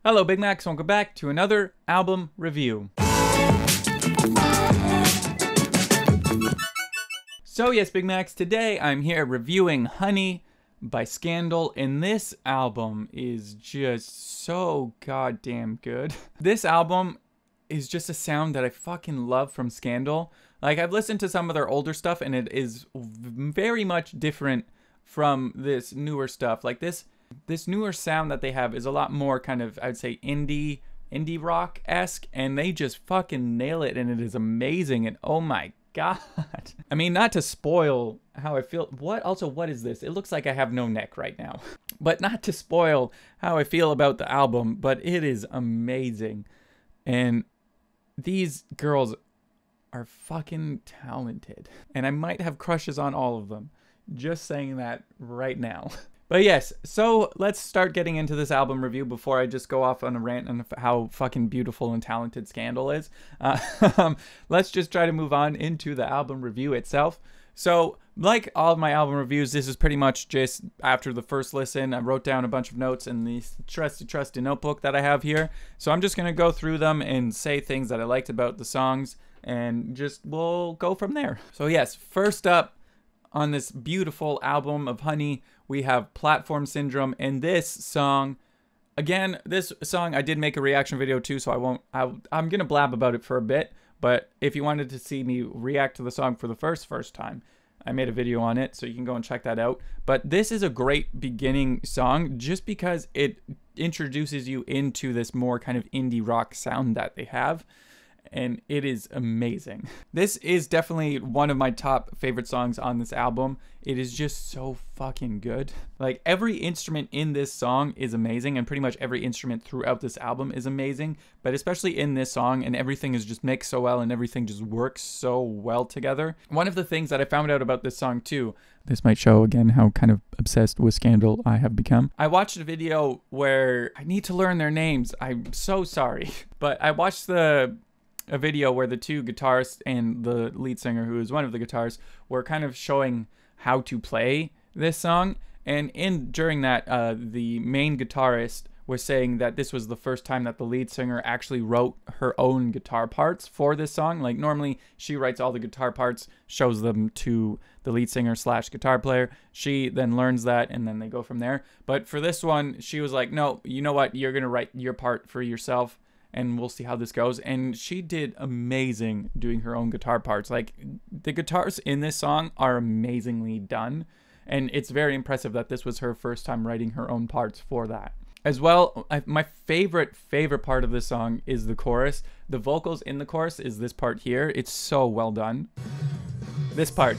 Hello Big Macs, welcome back to another album review. So yes, Big Macs, today I'm here reviewing Honey by Scandal, and this album is just so goddamn good. This album is just a sound that I fucking love from Scandal. Like, I've listened to some of their older stuff and it is very much different from this newer stuff. Like this newer sound that they have is a lot more kind of, I would say, indie rock-esque, and they just fucking nail it, and it is amazing. And oh my god. I mean, not to spoil how I feel. What is this? It looks like I have no neck right now. But not to spoil how I feel about the album, but it is amazing. And these girls are fucking talented. And I might have crushes on all of them. Just saying that right now. But yes, so let's start getting into this album review before I just go off on a rant on how fucking beautiful and talented Scandal is. Let's just try to move on into the album review itself. So, like all of my album reviews, this is pretty much just after the first listen. I wrote down a bunch of notes in the trusty notebook that I have here. So I'm just going to go through them and say things that I liked about the songs, and we'll go from there. So yes, first up on this beautiful album of Honey, we have Platform Syndrome, and this song, again, this song I did make a reaction video to, so I'm gonna blab about it for a bit, but if you wanted to see me react to the song for the first time, I made a video on it, so you can go and check that out. But this is a great beginning song just because it introduces you into this more kind of indie rock sound that they have. And it is amazing. This is definitely one of my top favorite songs on this album. It is just so fucking good. Like, every instrument in this song is amazing, and pretty much every instrument throughout this album is amazing, but especially in this song, and everything is just mixed so well and everything just works so well together. One of the things that I found out about this song too, this might show again how kind of obsessed with Scandal I have become. I watched a video where I need to learn their names. I'm so sorry. But I watched a video where the two guitarists and the lead singer, who is one of the guitarists, were kind of showing how to play this song. And during that, the main guitarist was saying that this was the first time that the lead singer actually wrote her own guitar parts for this song. Like, normally she writes all the guitar parts, shows them to the lead singer / guitar player. She then learns that, and then they go from there. But for this one, she was like, no, you know what? You're going to write your part for yourself, and we'll see how this goes. And she did amazing doing her own guitar parts. Like, the guitars in this song are amazingly done, and it's very impressive that this was her first time writing her own parts for that. As well, my favorite part of this song is the chorus. The vocals in the chorus is this part here. It's so well done. This part.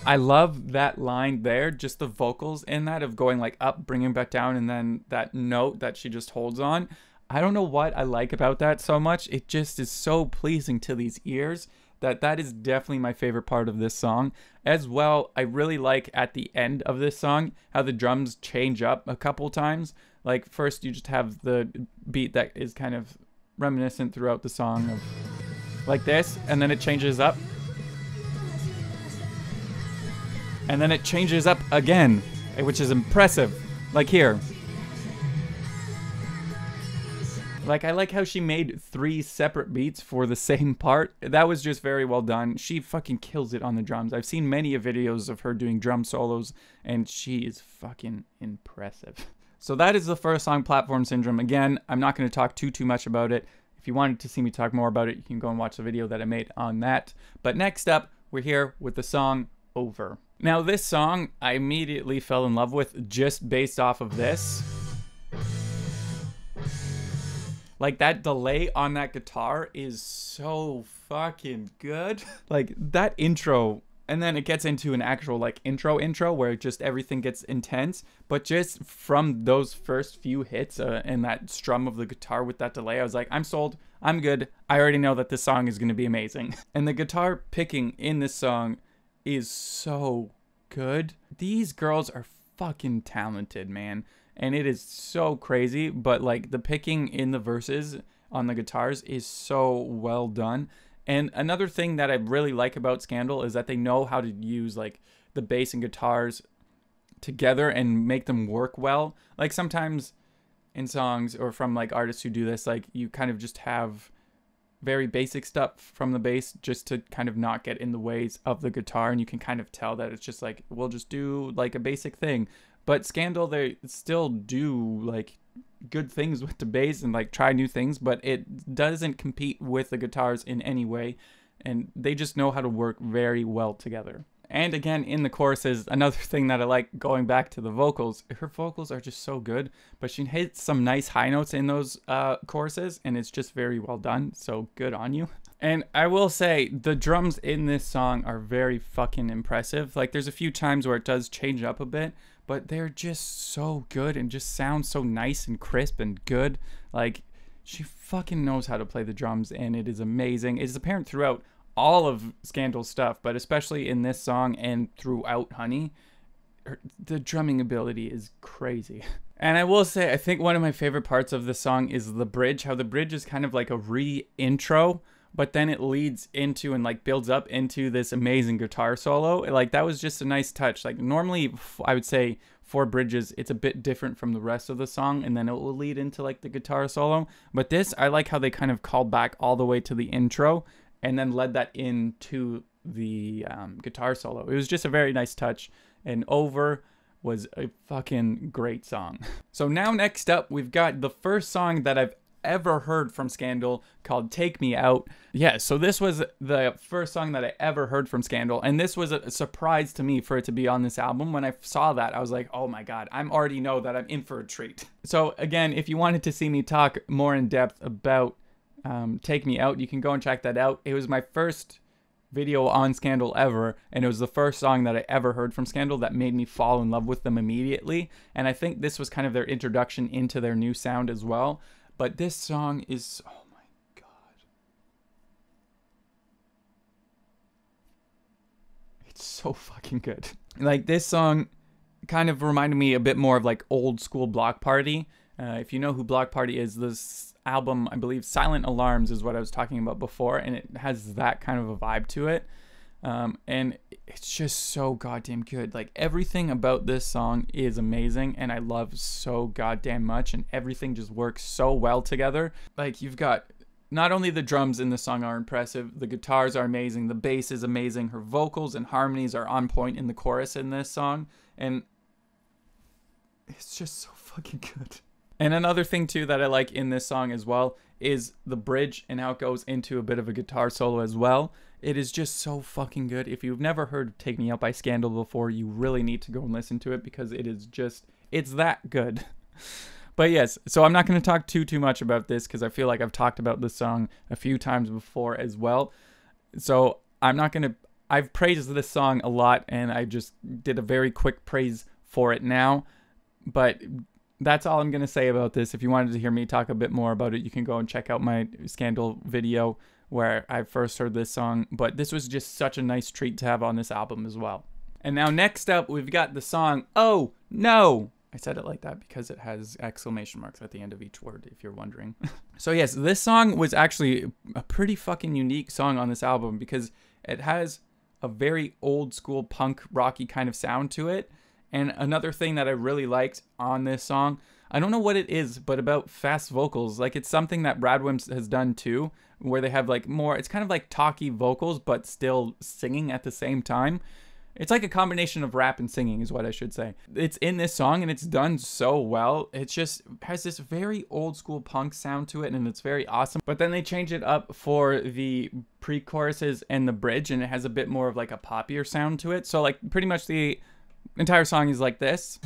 I love that line there, just the vocals in that of going like up, bringing back down, and then that note that she just holds on. I don't know what I like about that so much. It just is so pleasing to these ears that is definitely my favorite part of this song. As well, I really like at the end of this song how the drums change up a couple times. Like, first you just have the beat that is kind of reminiscent throughout the song of like this, and then it changes up. And then it changes up again, which is impressive. Like here. Like, I like how she made 3 separate beats for the same part. That was just very well done. She fucking kills it on the drums. I've seen many videos of her doing drum solos, and she is fucking impressive. So that is the first song, Platform Syndrome. Again, I'm not going to talk too much about it. If you wanted to see me talk more about it, you can go and watch the video that I made on that. But next up, we're here with the song Over. Now, this song I immediately fell in love with just based off of this. Like, that delay on that guitar is so fucking good. Like, that intro, and then it gets into an actual like intro where just everything gets intense. But just from those first few hits and that strum of the guitar with that delay, I was like, I'm sold. I'm good. I already know that this song is going to be amazing. And the guitar picking in this song is so good. These girls are fucking talented, man, and it is so crazy. But like, the picking in the verses on the guitars is so well done. And another thing that I really like about Scandal is that they know how to use like the bass and guitars together and make them work well. Like sometimes in songs or from like artists who do this, like you kind of just have very basic stuff from the bass just to kind of not get in the ways of the guitar, and you can kind of tell that it's just like, we'll just do like a basic thing. But Scandal, they still do like good things with the bass and like try new things, but it doesn't compete with the guitars in any way, and they just know how to work very well together. And again, in the choruses, another thing that I like, going back to the vocals, her vocals are just so good, but she hits some nice high notes in those choruses, and it's just very well done, so good on you. And I will say, the drums in this song are very fucking impressive. Like, there's a few times where it does change up a bit, but they're just so good and just sound so nice and crisp and good. Like, she fucking knows how to play the drums, and it is amazing. It's apparent throughout all of Scandal's stuff, but especially in this song and throughout Honey, the drumming ability is crazy. And I will say, I think one of my favorite parts of this song is the bridge, how the bridge is kind of like a re-intro, but then it leads into and like builds up into this amazing guitar solo. Like, that was just a nice touch. Like, normally I would say for bridges, it's a bit different from the rest of the song, and then it will lead into like the guitar solo. But this, I like how they kind of called back all the way to the intro and then led that into the guitar solo. It was just a very nice touch, and Over was a fucking great song. So now next up, we've got the first song that I've ever heard from Scandal, called Take Me Out. Yeah, so this was the first song that I ever heard from Scandal, and this was a surprise to me for it to be on this album. When I saw that, I was like, oh my god, I already know that I'm in for a treat. So again, if you wanted to see me talk more in depth about Take Me Out, you can go and check that out. It was my first video on Scandal ever, and it was the first song that I ever heard from Scandal that made me fall in love with them immediately. And I think this was kind of their introduction into their new sound as well. But this song is, oh my god, it's so fucking good. Like, this song kind of reminded me a bit more of like old school Block Party. If you know who Block Party is, this album, I believe Silent Alarms is what I was talking about before, and it has that kind of a vibe to it. And it's just so goddamn good. Like, everything about this song is amazing, and I love so goddamn much, and everything just works so well together. Like, you've got, not only the drums in the song are impressive, the guitars are amazing, the bass is amazing, her vocals and harmonies are on point in the chorus in this song, and it's just so fucking good. And another thing too that I like in this song as well is the bridge and how it goes into a bit of a guitar solo as well. It is just so fucking good. If you've never heard Take Me Out by Scandal before, you really need to go and listen to it, because it is just, it's that good. But yes, so I'm not going to talk too much about this, because I feel like I've talked about this song a few times before as well. So I'm not going to, I've praised this song a lot, and I just did a very quick praise for it now. But that's all I'm going to say about this. If you wanted to hear me talk a bit more about it, you can go and check out my Scandal video where I first heard this song. But this was just such a nice treat to have on this album as well. And now next up, we've got the song Oh No. I said it like that because it has exclamation marks at the end of each word, if you're wondering. So yes, this song was actually a pretty fucking unique song on this album, because it has a very old school punk rocky kind of sound to it. And another thing that I really liked on this song, I don't know what it is, but about fast vocals. Like, it's something that Radwimps has done too, where they have like more, it's kind of like talky vocals, but still singing at the same time. It's like a combination of rap and singing is what I should say. It's in this song, and it's done so well. It just has this very old school punk sound to it, and it's very awesome. But then they change it up for the pre-choruses and the bridge, and it has a bit more of like a poppier sound to it. So like pretty much the entire song is like this.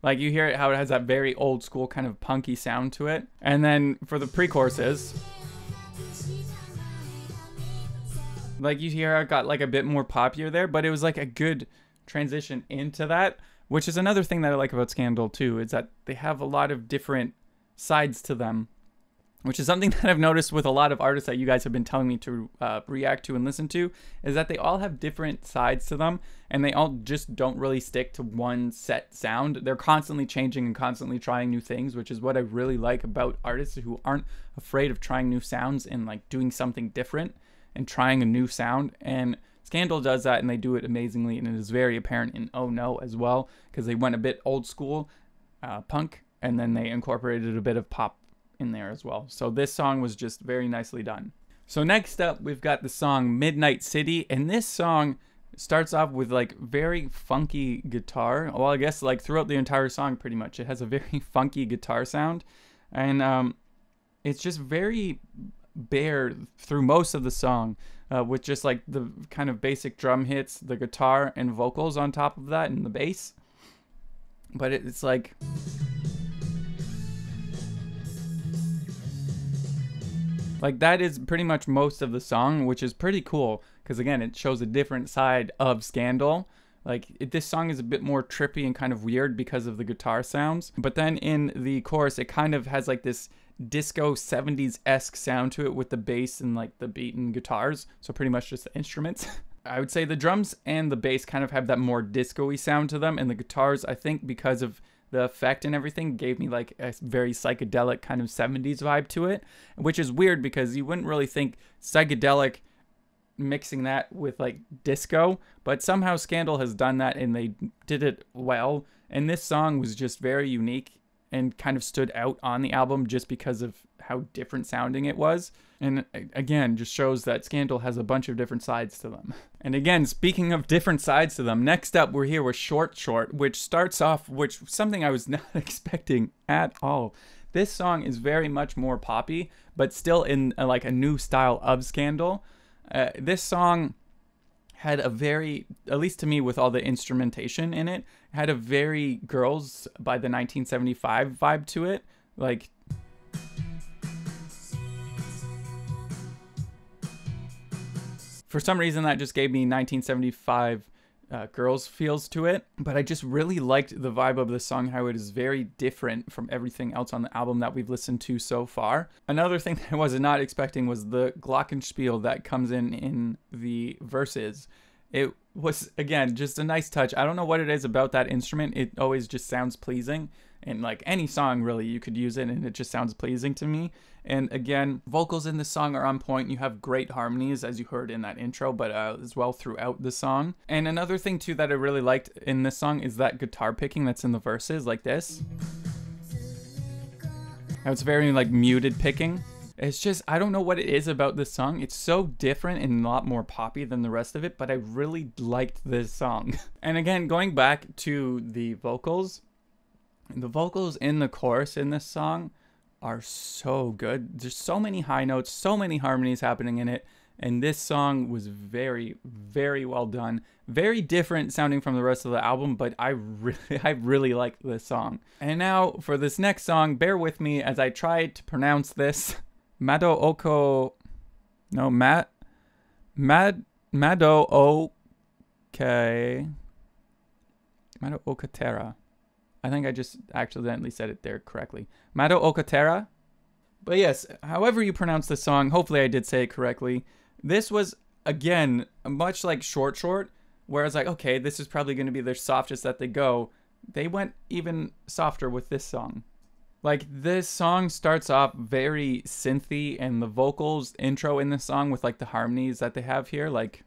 Like, you hear it, how it has that very old school kind of punky sound to it. And then for the pre-choruses, like, you hear it got like a bit more poppier there, but it was like a good transition into that, which is another thing that I like about Scandal too, is that they have a lot of different sides to them, which is something that I've noticed with a lot of artists that you guys have been telling me to react to and listen to, is that they all have different sides to them, and they all just don't really stick to one set sound. They're constantly changing and constantly trying new things, which is what I really like about artists who aren't afraid of trying new sounds and like doing something different and trying a new sound. And Scandal does that, and they do it amazingly, and it is very apparent in Oh No as well, because they went a bit old school punk, and then they incorporated a bit of pop in there as well. So this song was just very nicely done. So next up, we've got the song Midnight City, and this song starts off with like very funky guitar. Well, I guess like throughout the entire song pretty much, it has a very funky guitar sound, and it's just very bare through most of the song, with just like the kind of basic drum hits, the guitar and vocals on top of that, and the bass. But it's like that is pretty much most of the song, which is pretty cool, because again, it shows a different side of Scandal. Like, this song is a bit more trippy and kind of weird because of the guitar sounds. But then in the chorus, it kind of has like this disco 70s-esque sound to it with the bass and like the beat and guitars. So pretty much just the instruments. I would say the drums and the bass kind of have that more disco-y sound to them. And the guitars, I think because of the effect and everything, gave me like a very psychedelic kind of 70s vibe to it. Which is weird because you wouldn't really think psychedelic mixing that with like disco, but somehow Scandal has done that and they did it well. And this song was just very unique and kind of stood out on the album just because of how different sounding it was. And again, just shows that Scandal has a bunch of different sides to them. And again, speaking of different sides to them, next up we're here with Short Short, which starts off, which something I was not expecting at all. This song is very much more poppy, but still in like a new style of Scandal. This song had a very, at least to me with all the instrumentation in it, had a very Girls by the 1975 vibe to it. Like, for some reason that just gave me 1975 Girls feels to it. But I just really liked the vibe of the song, how it is very different from everything else on the album that we've listened to so far. Another thing that I was not expecting was the glockenspiel that comes in the verses. It was, again, just a nice touch. I don't know what it is about that instrument. It always just sounds pleasing. And like any song, really, you could use it and it just sounds pleasing to me. And again, vocals in this song are on point. You have great harmonies, as you heard in that intro, but as well throughout the song. And another thing, too, that I really liked in this song is that guitar picking that's in the verses, like this. How it's very, like, muted picking. It's just, I don't know what it is about this song. It's so different and a lot more poppy than the rest of it, but I really liked this song. And again, going back to the vocals in the chorus in this song are so good. There's so many high notes, so many harmonies happening in it, and this song was very, very well done. Very different sounding from the rest of the album, but I really like this song. And now for this next song, bear with me as I try to pronounce this. Mado Okatera. I think I just accidentally said it there correctly. Mado Okatera. But yes, however you pronounce this song, hopefully I did say it correctly. This was, again, much like Short Short, where I was like, okay, this is probably going to be their softest that they go. They went even softer with this song. Like, this song starts off very synthy, and the vocals intro in this song with like the harmonies that they have here, like,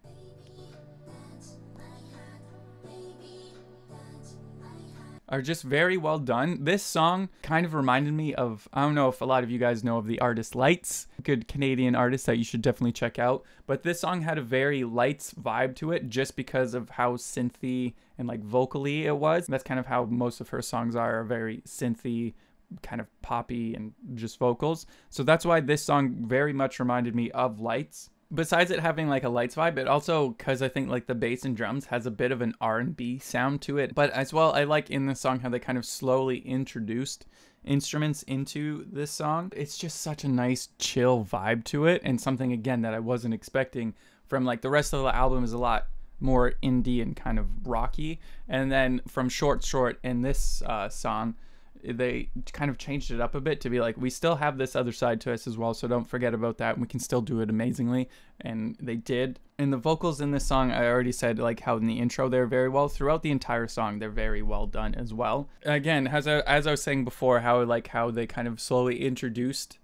are just very well done. This song kind of reminded me of, I don't know if a lot of you guys know of the artist Lights, good Canadian artist that you should definitely check out. But this song had a very Lights vibe to it just because of how synthy and like vocally it was. That's kind of how most of her songs are very synthy, kind of poppy and just vocals. So that's why this song very much reminded me of Lights. Besides it having like a Lights vibe, it also, because I think like the bass and drums has a bit of an R&B sound to it. But as well, I like in this song how they kind of slowly introduced instruments into this song. It's just such a nice chill vibe to it, and something again that I wasn't expecting from like the rest of the album is a lot more indie and kind of rocky. And then from Short Short in this song, they kind of changed it up a bit to be like, we still have this other side to us as well, so don't forget about that, and we can still do it amazingly. And they did. And the vocals in this song, I already said like how in the intro they're very well. Throughout the entire song, they're very well done as well. Again, as I was saying before, how they kind of slowly introduced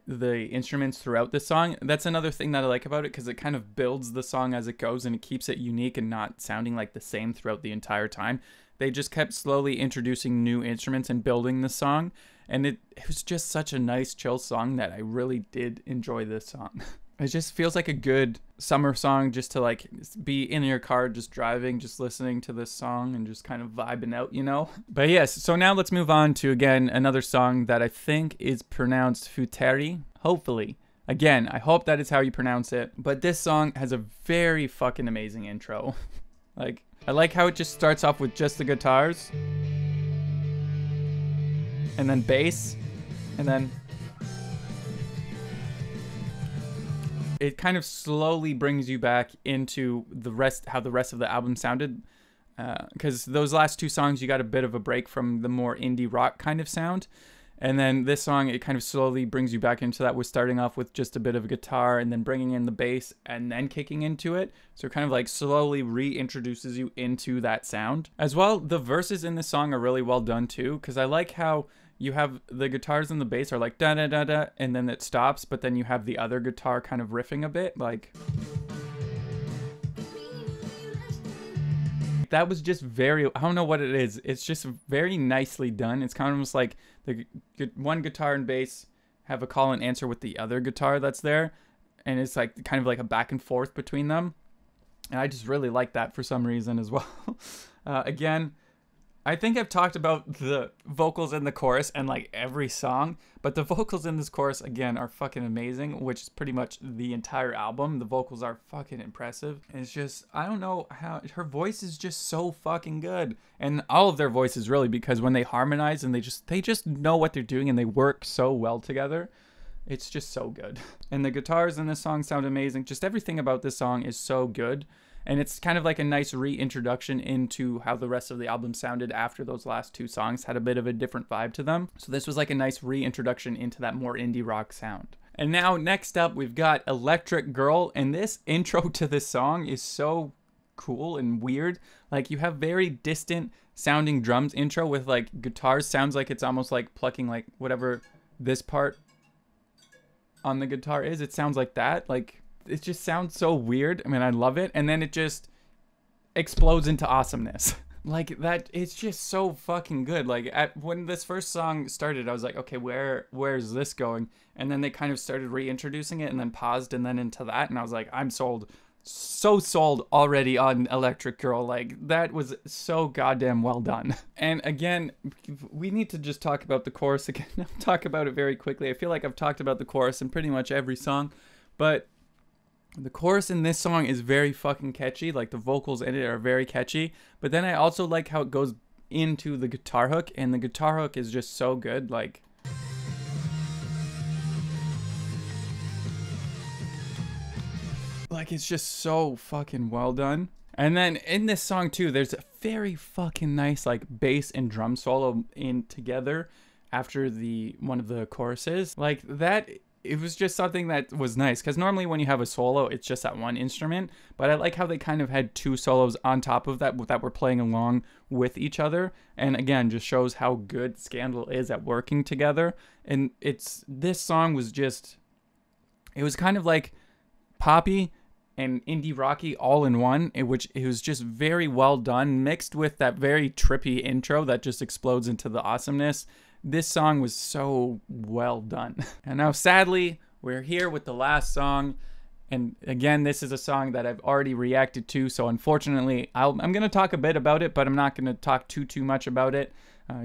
the instruments throughout the song. That's another thing that I like about it, because it kind of builds the song as it goes and it keeps it unique and not sounding like the same throughout the entire time. They just kept slowly introducing new instruments and building the song, and it was just such a nice chill song that I really did enjoy this song. It just feels like a good summer song just to like be in your car just driving, just listening to this song and just kind of vibing out, you know? But yes, so now let's move on to, again, another song that I think is pronounced Futeri. Hopefully. Again, I hope that is how you pronounce it. But this song has a very fucking amazing intro. Like, I like how it just starts off with just the guitars. And then bass. And then it kind of slowly brings you back into the rest, how the rest of the album sounded. Because those last two songs, you got a bit of a break from the more indie rock kind of sound. And then this song, it kind of slowly brings you back into that. We're starting off with just a bit of a guitar and then bringing in the bass and then kicking into it. So it kind of like slowly reintroduces you into that sound. As well, the verses in this song are really well done too, because I like how you have the guitars and the bass are like da da da da, and then it stops, but then you have the other guitar kind of riffing a bit, like that was just very, I don't know what it is, it's just very nicely done. It's kind of almost like the one guitar and bass have a call and answer with the other guitar that's there, and it's like kind of like a back and forth between them, and I just really like that for some reason as well. Again, I think I've talked about the vocals in the chorus and like every song, but the vocals in this chorus, again, are fucking amazing, which is pretty much the entire album. The vocals are fucking impressive. And it's just, I don't know how, her voice is just so fucking good. And all of their voices really, because when they harmonize and they just know what they're doing and they work so well together, it's just so good. And the guitars in this song sound amazing. Just everything about this song is so good. And it's kind of like a nice reintroduction into how the rest of the album sounded after those last two songs had a bit of a different vibe to them. So this was like a nice reintroduction into that more indie rock sound. And now next up, we've got Electric Girl. And this intro to this song is so cool and weird. Like, you have very distant sounding drums intro with like guitars. Sounds like it's almost like plucking like whatever this part on the guitar is. It sounds like that. Like, it just sounds so weird. I mean, I love it. And then it just explodes into awesomeness. Like, that, it's just so fucking good. Like, when this first song started, I was like, okay, where's this going? And then they kind of started reintroducing it and then paused and then into that. And I was like, I'm sold. So sold already on Electric Girl. Like, that was so goddamn well done. And again, we need to just talk about the chorus again. I'll talk about it very quickly. I feel like I've talked about the chorus in pretty much every song, but the chorus in this song is very fucking catchy. Like, the vocals in it are very catchy. But then I also like how it goes into the guitar hook. And the guitar hook is just so good. Like, it's just so fucking well done. And then in this song too, there's a very fucking nice like bass and drum solo in together after one of the choruses. Like, that, it was just something that was nice, because normally when you have a solo, it's just that one instrument. But I like how they kind of had two solos on top of that were playing along with each other. And again, just shows how good Scandal is at working together. And this song was just, it was kind of like poppy and indie rocky all in one, which it was just very well done, mixed with that very trippy intro that just explodes into the awesomeness. This song was so well done. And now, sadly, we're here with the last song. And again, this is a song that I've already reacted to. So unfortunately, I'm going to talk a bit about it, but I'm not going to talk too much about it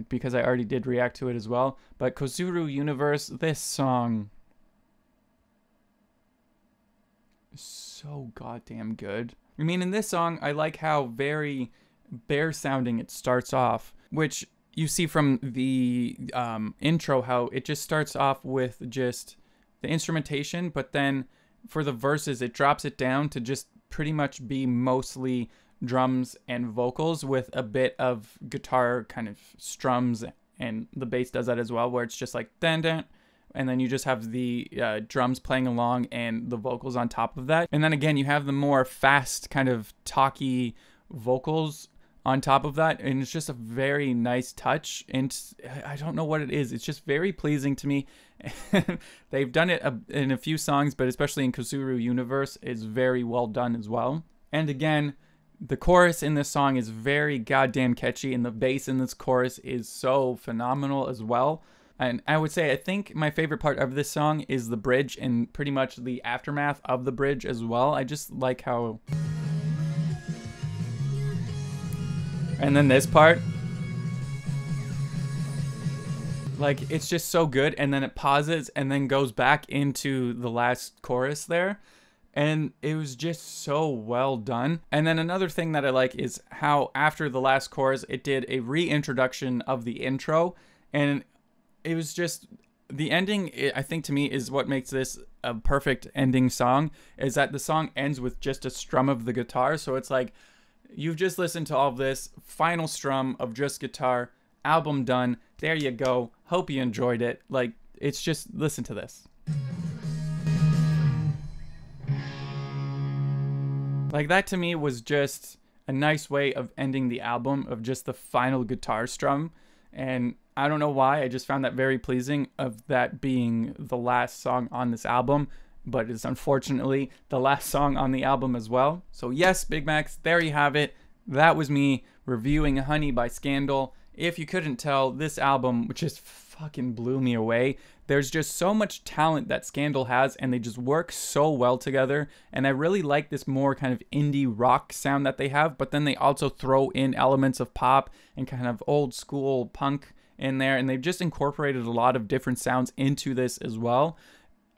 because I already did react to it as well. But Kozuru Universe, this song is so goddamn good. I mean, in this song, I like how very bare sounding it starts off, which you see from the intro, how it just starts off with just the instrumentation, but then for the verses, it drops it down to just pretty much be mostly drums and vocals with a bit of guitar kind of strums, and the bass does that as well, where it's just like dun dun, and then you just have the drums playing along and the vocals on top of that. And then again, you have the more fast kind of talky vocals on top of that, and it's just a very nice touch, and I don't know what it is. It's just very pleasing to me. They've done it in a few songs, but especially in Kuzuru Universe, it's very well done as well. And again, the chorus in this song is very goddamn catchy, and the bass in this chorus is so phenomenal as well. And I would say I think my favorite part of this song is the bridge and pretty much the aftermath of the bridge as well. I just like how... And then this part, like, it's just so good, and then it pauses and then goes back into the last chorus there, and it was just so well done. And then another thing that I like is how after the last chorus it did a reintroduction of the intro, and it was just the ending. I think to me is what makes this a perfect ending song, is that the song ends with just a strum of the guitar. So it's like you've just listened to all of this, final strum of just guitar, album done, there you go, hope you enjoyed it. Like, it's just, listen to this. Like, that to me was just a nice way of ending the album, of just the final guitar strum. And I don't know why, I just found that very pleasing, of that being the last song on this album. But it's unfortunately the last song on the album as well. So yes, Big Macs, there you have it. That was me reviewing Honey by Scandal. If you couldn't tell, this album just fucking blew me away. There's just so much talent that Scandal has, and they just work so well together. And I really like this more kind of indie rock sound that they have, but then they also throw in elements of pop and kind of old school punk in there, and they've just incorporated a lot of different sounds into this as well.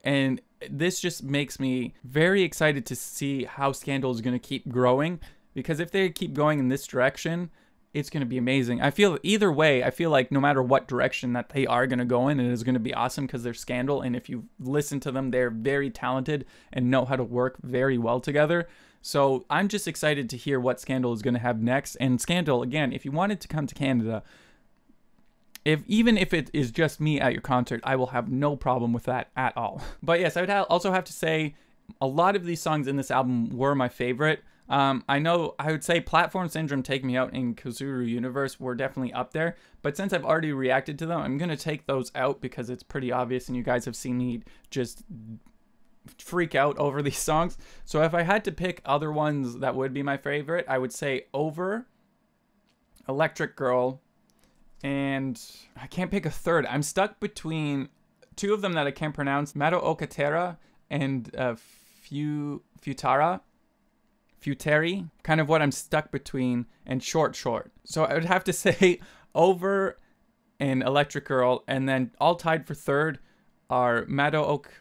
And this just makes me very excited to see how Scandal is going to keep growing, because if they keep going in this direction, it's going to be amazing. I feel either way, I feel like no matter what direction that they are going to go in, it is going to be awesome, because they're Scandal, and if you listen to them, they're very talented and know how to work very well together. So I'm just excited to hear what Scandal is going to have next. And Scandal, again, if you wanted to come to Canada, even if it is just me at your concert, I will have no problem with that at all. But yes, I would also have to say a lot of these songs in this album were my favorite. I know I would say Platform Syndrome, Take Me Out, and Kuzuru Universe were definitely up there. But since I've already reacted to them, I'm going to take those out because it's pretty obvious and you guys have seen me just freak out over these songs. So if I had to pick other ones that would be my favorite, I would say Over, Electric Girl, and I can't pick a third. I'm stuck between two of them that I can't pronounce, Mado Okatera and Futeri, kind of what I'm stuck between, and Short. So I would have to say Over and Electric Girl, and then all tied for third are Mado Ok...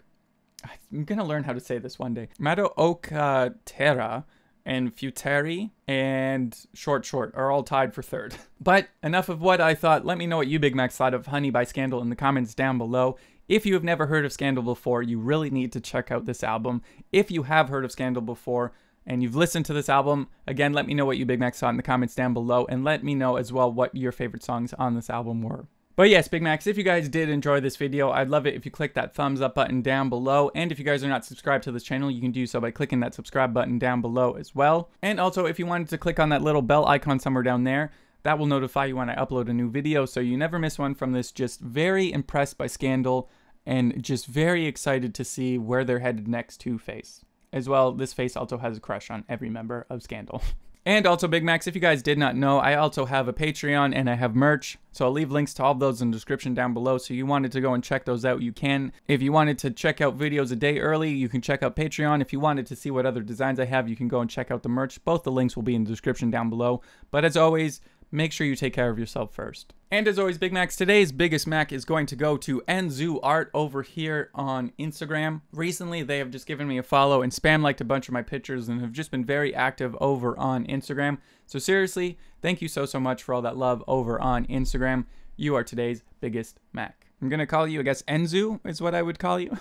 I'm gonna learn how to say this one day. Mado Okatera and Futeri and Short are all tied for third. But enough of what I thought. Let me know what you Big Macs thought of Honey by Scandal in the comments down below. If you have never heard of Scandal before, you really need to check out this album. If you have heard of Scandal before and you've listened to this album, again, let me know what you Big Macs thought in the comments down below, and let me know as well what your favorite songs on this album were. But yes, Big Macs, if you guys did enjoy this video, I'd love it if you click that thumbs up button down below. And if you guys are not subscribed to this channel, you can do so by clicking that subscribe button down below as well. And also, if you wanted to click on that little bell icon somewhere down there, that will notify you when I upload a new video, so you never miss one from this. Just very impressed by Scandal, and just very excited to see where they're headed next to Face. As well, this Face also has a crush on every member of Scandal. And also, Big Macs, if you guys did not know, I also have a Patreon and I have merch. So I'll leave links to all of those in the description down below. So you wanted to go and check those out, you can. If you wanted to check out videos a day early, you can check out Patreon. If you wanted to see what other designs I have, you can go and check out the merch. Both the links will be in the description down below. But as always, make sure you take care of yourself first. And as always, Big Macs, today's biggest Mac is going to go to Enzu Art over here on Instagram. Recently, they have just given me a follow and spam-liked a bunch of my pictures and have just been very active over on Instagram. So seriously, thank you so much for all that love over on Instagram. You are today's biggest Mac. I'm going to call you, I guess, Enzu is what I would call you.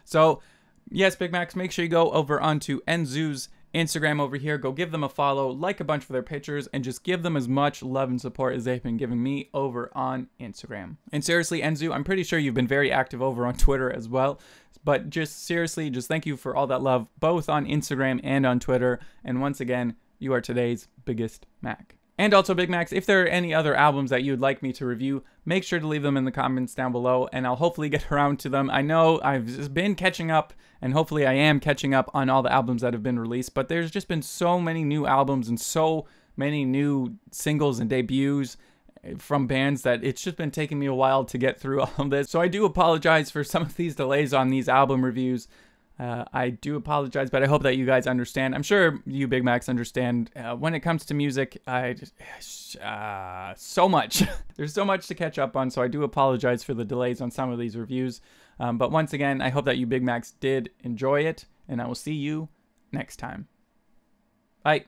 So, yes, Big Macs, make sure you go over onto Enzu's Instagram over here, go give them a follow, like a bunch of their pictures, and just give them as much love and support as they've been giving me over on Instagram. And seriously, Enzu, I'm pretty sure you've been very active over on Twitter as well, but just seriously, just thank you for all that love, both on Instagram and on Twitter, and once again, you are today's biggest Mac. And also, Big Macs, if there are any other albums that you'd like me to review, make sure to leave them in the comments down below, and I'll hopefully get around to them. I know I've just been catching up, and hopefully I am catching up on all the albums that have been released, but there's just been so many new albums and so many new singles and debuts from bands that it's just been taking me a while to get through all of this. So I do apologize for some of these delays on these album reviews. I do apologize, but I hope that you guys understand. I'm sure you Big Macs understand. When it comes to music, so much. There's so much to catch up on, so I do apologize for the delays on some of these reviews. But once again, I hope that you Big Macs did enjoy it, and I will see you next time. Bye.